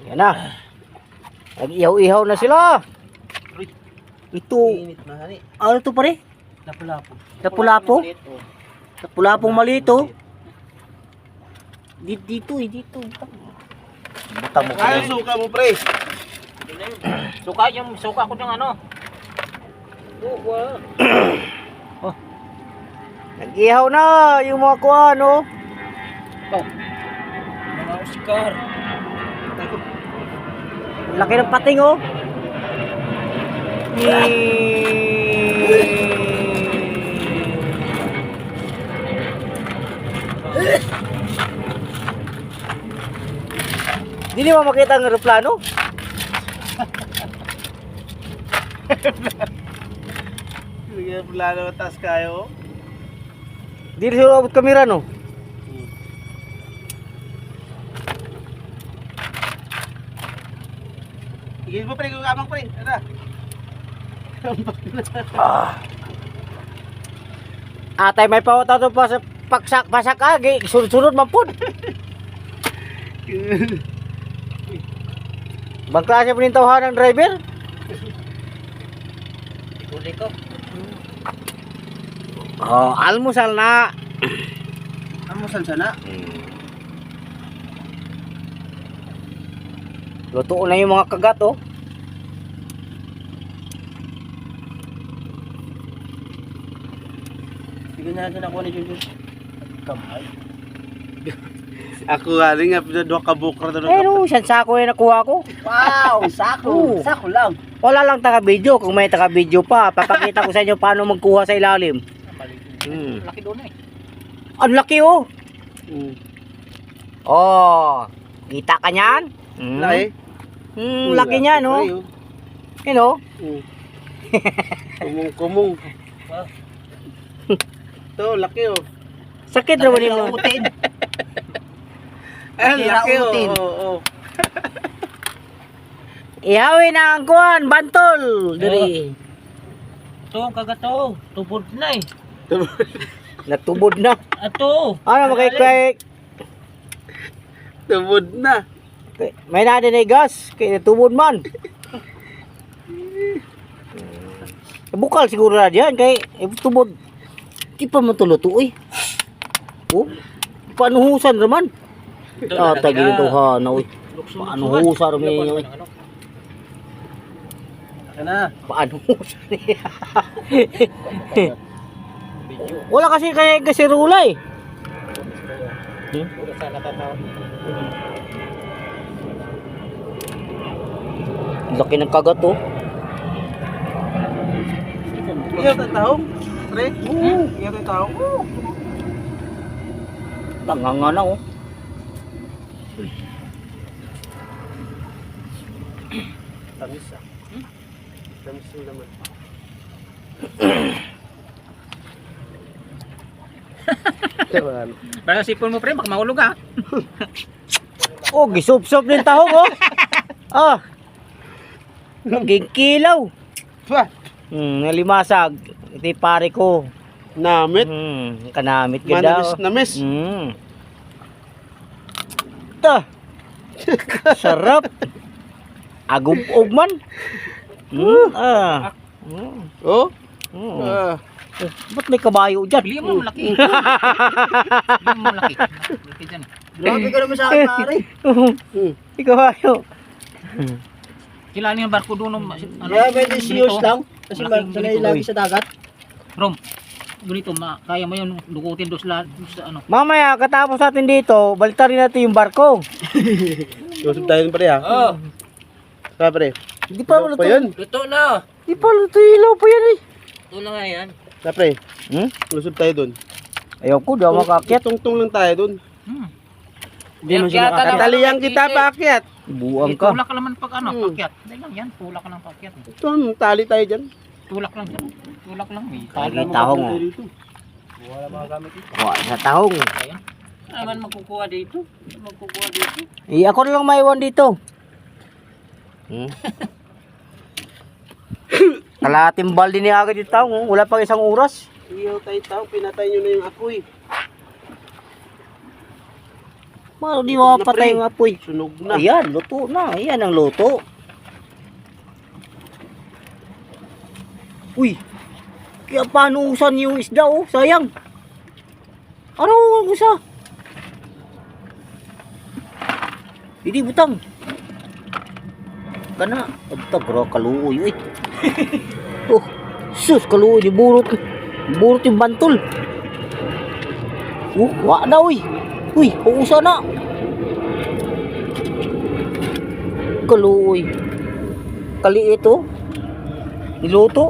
Yan na. Nag-ihaw-ihaw na sila. Ito. Ano ito pare? Lapu-lapu. Lapu-lapu? Lapu-lapong malito. Dito. Butang mo Kaya ko. suka mo pre. Suka ko ng ano. Oh. Nag-ihaw na yung mga kuha, no? Mga Oscar. Laki ng pating, oh. Hindi mo makita ang aeroplano? Bigyan mo lalo taas kayo. Hindi rin sila abot kamera, no? Igil mo pre, kung kamang pre. Ano? Atay may pawata to pa sa pasak agi, sunod-sunod man pud. Bang klase pinintawhan ng driver? Uli ko. Oh, almusal na. Amusan sana. Luto na yung mga kagat, oh. Bigyan natin ako ni Jun. Kamay. Ako galing nga pinadwa ka bukra to. Eh, no, saan sako yung nakuha ko? Wow, sako. Oo. Sako lang. Wala lang taga-video. Kung may taga-video pa, papakita ko sa inyo paano magkuha sa ilalim. Laki doon eh. Ang laki, oh. Oh, kita ka niyan? Laki. Laki niya, no? You know? Kumong. To, laki oh. Sakit naman yung Utin. Ay, laki oh. ihawin na ang kuhan, bantol. Dali. Ito, kagato. Tubod na eh. Natubod na. Ato. Ano makikay? Tubod na. May nadin ay gas. Kaya natubod man. Bukal siguro na diyan. Kaya tubod. Di pa matuluto eh. Oh, panuhusan naman. Ah, tagi nito ha. Panuhusan naman yun. Kana. Panuhusan niya. Wala kasi kaya gasirula eh. Laki ng kagat oh. Iyaw tayo taong? Pre? Iyaw tayo taong? Tanganga na oh. Tamis ah. Tamis yung laman. Parang sipon mo pre, baka mahulog ah. Oh, gisup-sup din tahong oh. Ah. Naging kilaw. Nalimasag. Iti pare ko. Namit. Kanamit ganda. Namis. Ta. Sarap. Agub-ug man. Oh? Ba't may kabayo dyan? Bili mo malaki. Bili mo malaki. Malaki dyan. Grabe ka naman sa akin pare. May kabayo. Kilala yung barko doon. Grabe din siyos lang. Kasi sanay lagi sa dagat. Rom, ganito, kaya mo yung dukutin doon sa ano. Mamaya, katapos natin dito, baliktad rin natin yung barko. Usap tayo pare ha. Oo. Kaya pare. Hindi pa luto. Yan. Luto na. Hindi pa luto ilaw pa yan eh. Luto na nga yan. Kaya pare. Lusog tayo dun. Ayaw ko, di ako makakyat. Tungtong lang tayo dun. Hindi mo siya makakita. Katalian kita paakyat. Buang ka. Tulak ka naman pag ano, pakyat. Hindi lang yan, tulak ka lang pakyat. Ito, tali tayo dyan. Tulak lang dyan. Tulak lang. Tali tahong oh. Wala mga gamit dito. Wala sa tahong. Ayan. Ano naman magkukuha dito? Magkukuha dito. Eh, ako na lang maiwan dito. Kalahating balde ni agad yung tahong. Wala pang isang oras. Iyaw tayo tao, pinatay nyo na yung apoy. Paano di mapatay yung apoy? Sunog na. Ayan, luto na. Ayan ang luto. Uy. Kaya paano usan yung isda oh? Sayang. Ano usa? Hindi butang. Kana. Adta bro kaluoy. Uy. Oh. Sus kaluoy di burot. Burot yung bantol. Wa na uy. Uy, uusa na. Kaluoy. Kali ito. Niluto.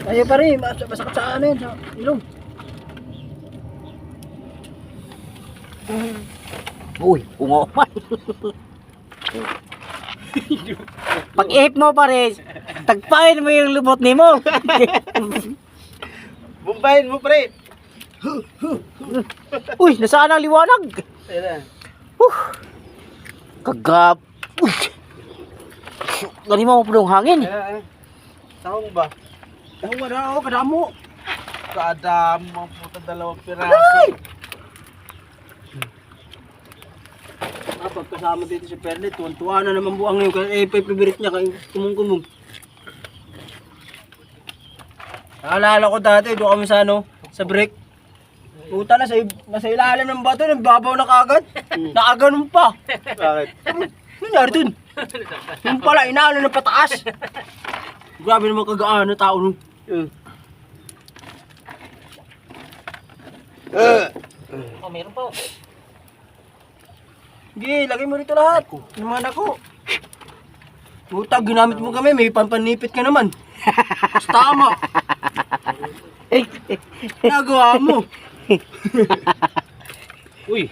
Kaya pa rin, masakit sa ano yun, sa ilong. Uy, umaman. Pag ihip mo pares, tagpain mo yung lubot ni mo. Bumbayin mo pre. Uy, nasaan ang liwanag? Ayan na. Kagap. Uy. Gani mo po ng hangin. Ayan. Tahong ba? Tahong ba na ako, kadamo. Kadamo ang puta, 2 piraso. Pagkasama dito si Perlet, tuwan-tuwa na naman buang ngayon. Kaya favorite niya, kaya kumong-kumong. Naalala ko dati, doon kami sa ano, sa break. Puta na, sa ilalim ng bato, nagbabaw na kagad. Nakaganon pa. Bakit? Nangyari dun? Yung pala, inaano na pataas. Grabe naman kagaan na tao nun. Oh, meron pa. Sige, lagay mo rito lahat. Naman ako. Puta, ginamit mo kami, may pampanipit ka naman. Mas tama. Nagawa mo. Uy.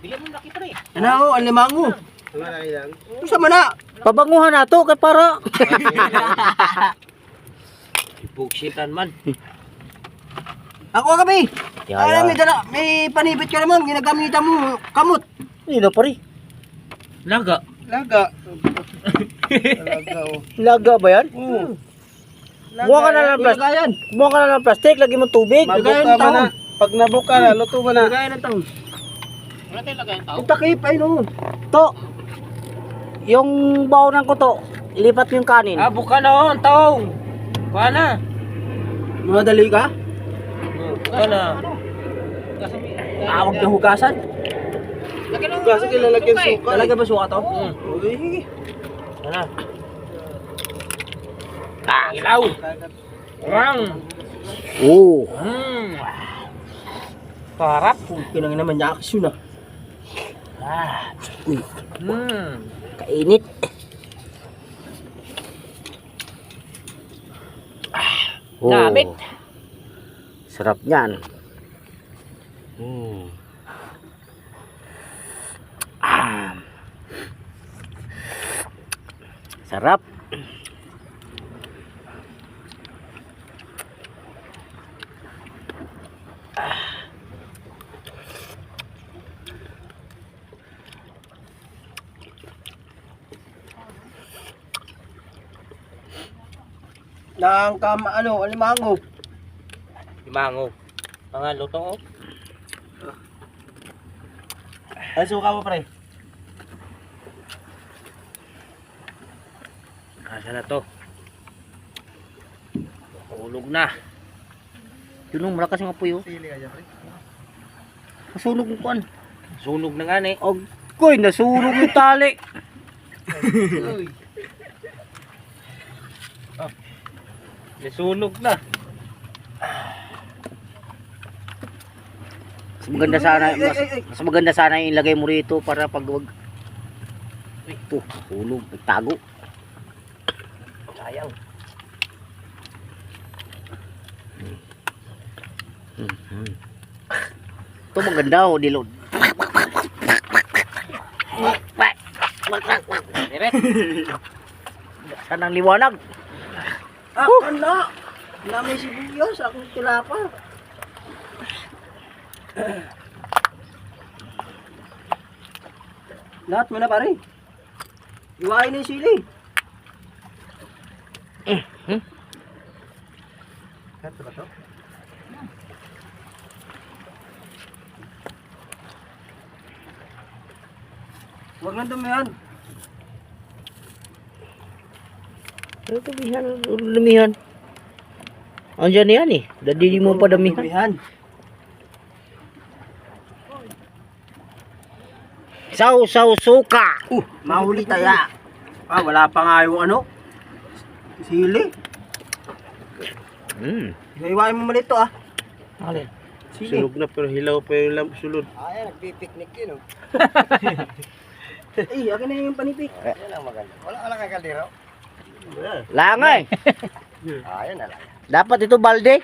Bigyan mo laki pa rin. Ano ako, ang limang mo. Sama na. Pabanguhan na to kay para. Bugshitan man. Ako kami. Yaya. May panipit ka naman, ginagamitan mo, kamot. Hindi na pare. Laga. Laga. Laga, oh. Laga ba yan? Buha ka na ng plastic. Lagayan. Buha ka na ng plastic, lagi mo tubig. Mabuka mo na. Pag nabuka na, luto mo na. Lagayan ng taon. Wala tayong lagayan ng taon. Yung takip, ay no. To. Yung baonan ko to, ilipat mo yung kanin. Ah, buka na oh, ang taong. Buka na. Madali ka? Buka na. Awag na hugasan. Hugasan ka lalagyan suka. Lalagyan ba suka to? Uy. Ano? Ah, ilaw. Wang. Oo. Sarap. Pinang naman niya aksyon ah. Uy, Hmm. kainit. Oh. Namit. Sarap niyan. Sarap. Nang alimango. Limango. Mga lutong oh. Ay, suka mo pre. Asa na to? Hulog na. Yun ang malakas yung apoy oh. Sili ka dyan pre. Nasunog yung kuan. Sunog na nga ni. Koy, nasunog yung tali. Nasunog na. Mas maganda sana yung ilagay mo rito para pag wag. Ito, hulog, nagtago. Sayang. Ito maganda oh, dilod. Diret. Sanang liwanag. Ano? May sibuyas, akong tilapa. Lahat mo na pare. Iwain na yung sili. Ito ba to? Huwag nang dumihan. Ano damihan? Ano damihan? Andiyan yan eh. Dadi mo pa damihan. Dumihan. Saw suka. Mahuli taya. Wala pa nga yung ano. Sili. Iwain mo mali ito Alin? Sili. Sunog na pero hilaw pa yung sulod. Ayan, nagpipiknik yun akin na yung panipik. Yan ang maganda. Wala kang kaldero. Langay. Ayan na lang. Dapat ito balde.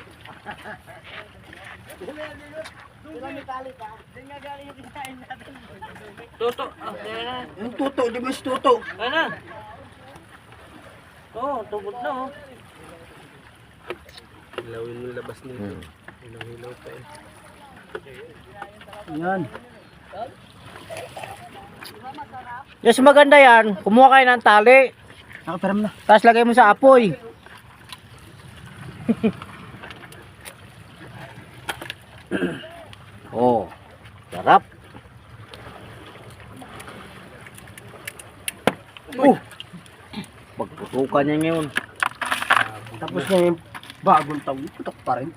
Toto. Yung tuto, di ba si tuto? Ano? Oo, tubod na oh. Hilawin mo yung labas nito. Hilaw pa eh. Yan. Yes, maganda yan. Kumuha kayo ng tali. Nakaperam na. Tapos lagay mo sa apoy. Oh, sarap. Pagpusukan niya ngayon. Tapos na yung bagong taon, putok pa rin.